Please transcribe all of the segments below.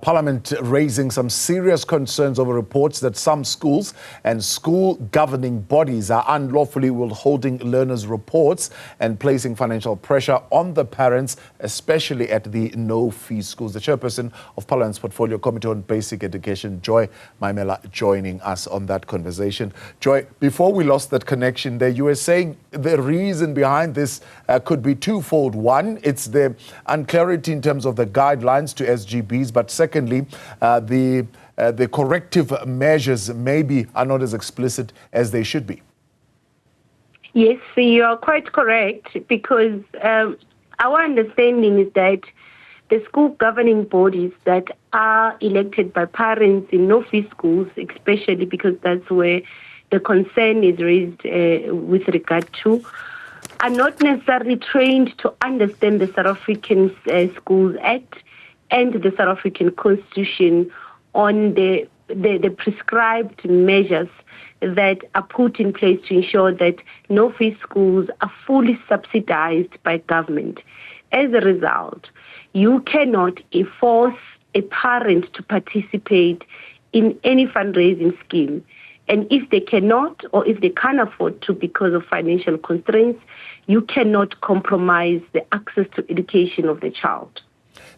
Parliament raising some serious concerns over reports that some schools and school governing bodies are unlawfully withholding learners' reports and placing financial pressure on the parents, especially at the no-fee schools. The chairperson of Parliament's Portfolio Committee on Basic Education, Joy Maimela, joining us on that conversation. Joy, before we lost that connection there, you were saying the reason behind this could be twofold. One, it's the unclarity in terms of the guidelines to SGBs, but secondly, the corrective measures maybe are not as explicit as they should be. Yes, you are quite correct, because our understanding is that the school governing bodies that are elected by parents in no-fee schools, especially because that's where the concern is raised with regard to, are not necessarily trained to understand the South African Schools Act and the South African Constitution on the prescribed measures that are put in place to ensure that no-fee schools are fully subsidized by government. As a result, you cannot force a parent to participate in any fundraising scheme. And if they cannot, or if they can't afford to because of financial constraints, you cannot compromise the access to education of the child.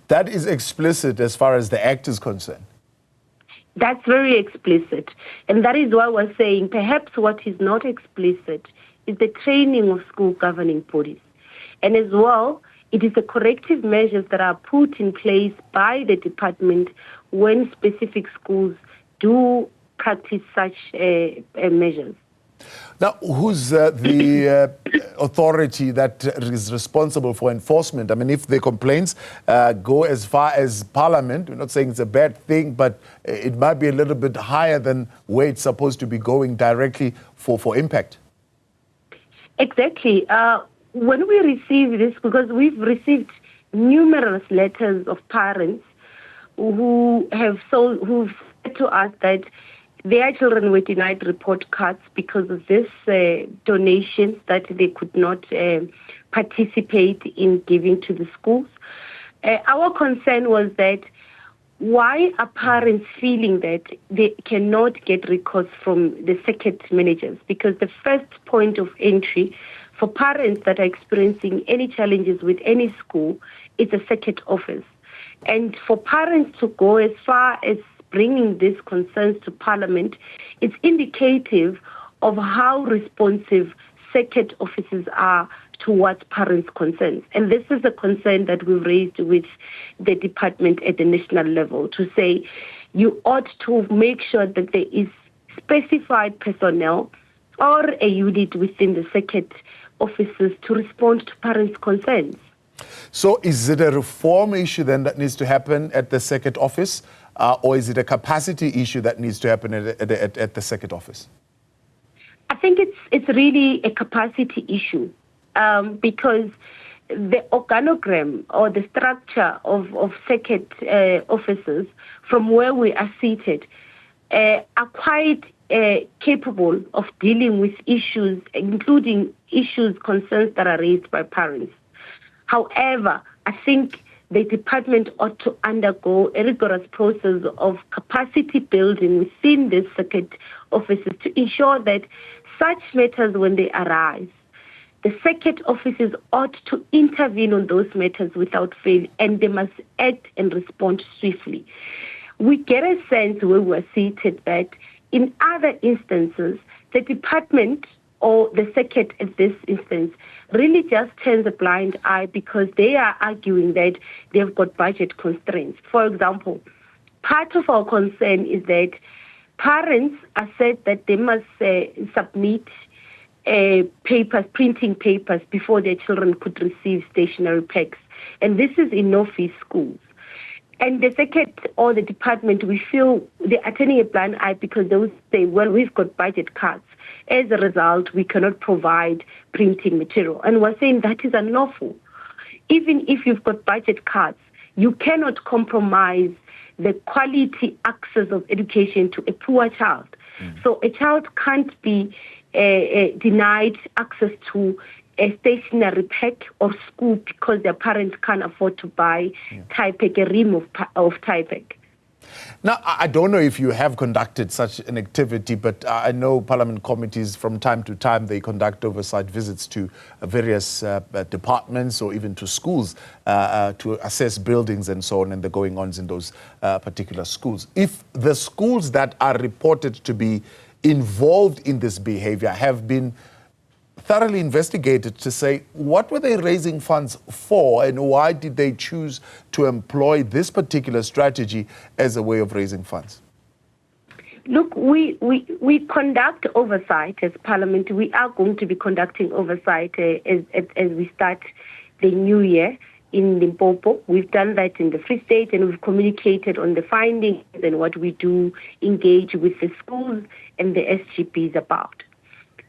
That is explicit as far as the Act is concerned. That's very explicit. And that is why we're saying perhaps what is not explicit is the training of school governing bodies. And as well, it is the corrective measures that are put in place by the department when specific schools do practice such measures. Now, who's the authority that is responsible for enforcement? I mean, if the complaints go as far as Parliament, we're not saying it's a bad thing, but it might be a little bit higher than where it's supposed to be going directly for impact. Exactly. When we receive this, because we've received numerous letters of parents who've said to us that their children were denied report cards because of this donations that they could not participate in giving to the schools. Our concern was that why are parents feeling that they cannot get recourse from the circuit managers? Because the first point of entry for parents that are experiencing any challenges with any school is a circuit office. And for parents to go as far as bringing these concerns to Parliament, it's indicative of how responsive circuit offices are towards parents' concerns. And this is a concern that we raised with the department at the national level, to say you ought to make sure that there is specified personnel or a unit within the circuit offices to respond to parents' concerns. So is it a reform issue then that needs to happen at the circuit office? Or is it a capacity issue that needs to happen at the circuit office? I think it's really a capacity issue because the organogram or the structure of circuit officers from where we are seated are quite capable of dealing with issues, including concerns that are raised by parents. However, I think the department ought to undergo a rigorous process of capacity building within the circuit offices to ensure that such matters, when they arise, the circuit offices ought to intervene on those matters without fail, and they must act and respond swiftly. We get a sense where we're seated that in other instances, the department or the circuit at this instance really just turns a blind eye because they are arguing that they've got budget constraints. For example, part of our concern is that parents are said that they must submit printing papers before their children could receive stationery packs. And this is in no-fee schools. And the circuit or the department, we feel they are turning a blind eye because they will say, well, we've got budget cuts. As a result, we cannot provide printing material. And we're saying that is unlawful. Even if you've got budget cuts, you cannot compromise the quality access of education to a poor child. So a child can't be denied access to a stationery pack or school because their parents can't afford to buy Typek, a ream of Typek. Now, I don't know if you have conducted such an activity, but I know Parliament committees from time to time, they conduct oversight visits to various departments or even to schools to assess buildings and so on and the going-ons in those particular schools. If the schools that are reported to be involved in this behavior have been thoroughly investigated to say what were they raising funds for and why did they choose to employ this particular strategy as a way of raising funds? Look, we conduct oversight as Parliament. We are going to be conducting oversight as we start the new year in Limpopo. We've done that in the Free State, and we've communicated on the findings and what we do engage with the schools and the SGBs about.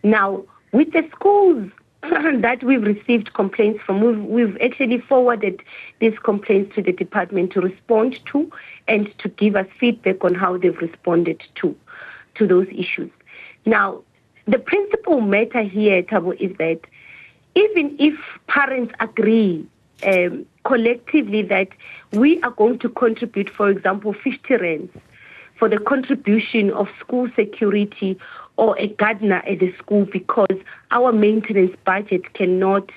Now, with the schools that we've received complaints from, we've actually forwarded these complaints to the department to respond to and to give us feedback on how they've responded to those issues. Now, the principal matter here, Thabo, is that even if parents agree collectively that we are going to contribute, for example, 50 rands for the contribution of school security or a gardener at the school because our maintenance budget cannot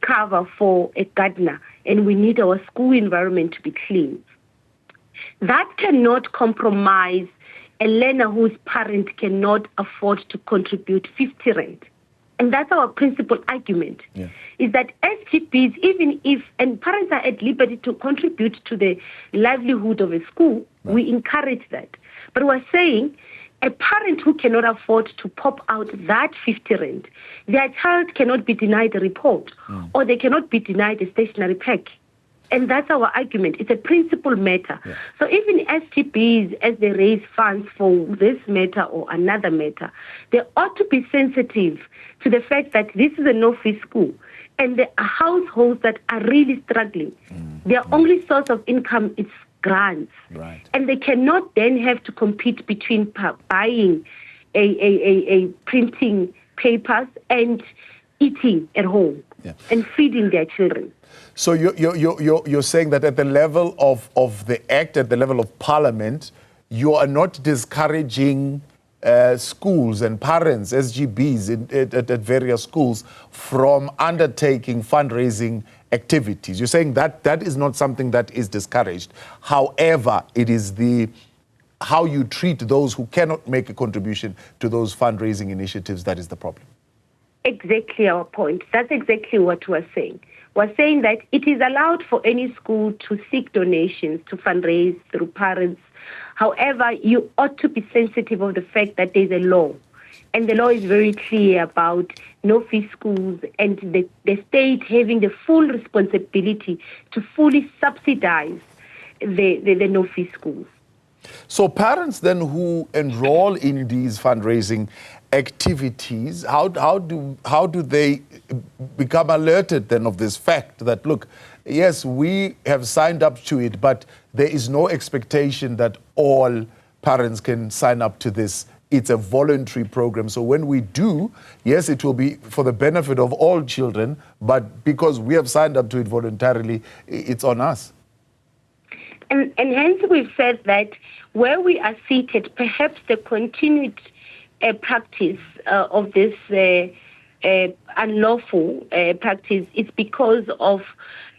cover for a gardener and we need our school environment to be clean. That cannot compromise a learner whose parent cannot afford to contribute 50 rand. And that's our principal argument, is that SGBs, even if, and parents are at liberty to contribute to the livelihood of a school, we encourage that. But we're saying a parent who cannot afford to pop out that 50 rand, their child cannot be denied a report or they cannot be denied a stationery pack. And that's our argument. It's a principal matter. So even SGBs, as they raise funds for this matter or another matter, they ought to be sensitive to the fact that this is a no-fee school and there are households that are really struggling. Their only source of income is grants. And they cannot then have to compete between buying a printing papers and eating at home and feeding their children. So you're saying that at the level of the Act, at the level of Parliament, you are not discouraging schools and parents, SGBs at various schools from undertaking fundraising activities. You're saying that that is not something that is discouraged. However, it is how you treat those who cannot make a contribution to those fundraising initiatives that is the problem. Exactly our point. That's exactly what we're saying. We're saying that it is allowed for any school to seek donations to fundraise through parents. However, you ought to be sensitive of the fact that there's a law. And the law is very clear about no-fee schools and the state having the full responsibility to fully subsidize the no-fee schools. So parents then who enroll in these fundraising activities, how do they become alerted then of this fact that, look, yes, we have signed up to it, but there is no expectation that all parents can sign up to this. It's a voluntary program. So when we do, yes, it will be for the benefit of all children, but because we have signed up to it voluntarily, it's on us. And hence we've said that where we are seated, perhaps the continued practice of this unlawful practice is because of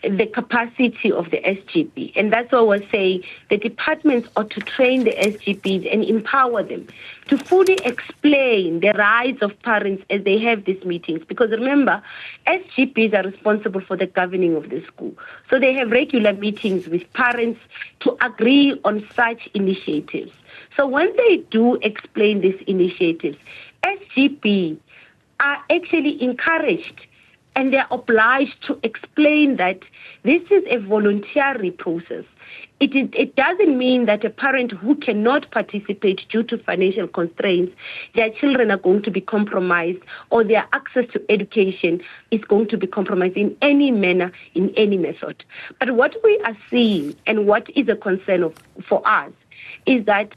the capacity of the SGB. And that's why we're saying the departments ought to train the SGBs and empower them to fully explain the rights of parents as they have these meetings. Because remember, SGBs are responsible for the governing of the school. So they have regular meetings with parents to agree on such initiatives. So when they do explain these initiatives, SGB are actually encouraged and they're obliged to explain that this is a voluntary process. It doesn't mean that a parent who cannot participate due to financial constraints, their children are going to be compromised or their access to education is going to be compromised in any manner, in any method. But what we are seeing and what is a concern for us is that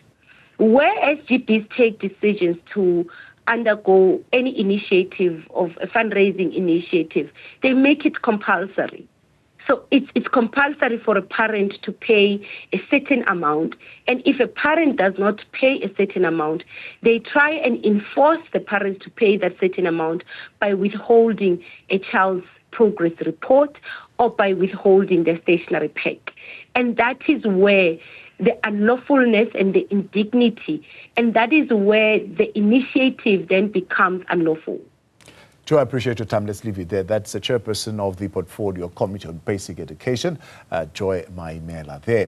where SGBs take decisions to undergo any initiative of a fundraising initiative, they make it compulsory. So it's compulsory for a parent to pay a certain amount. And if a parent does not pay a certain amount, they try and enforce the parents to pay that certain amount by withholding a child's progress report or by withholding their stationery pack. And that is where the unlawfulness and the indignity, and that is where the initiative then becomes unlawful. Joy, I appreciate your time. Let's leave it there. That's the chairperson of the Portfolio Committee on Basic Education, Joy Maimela there.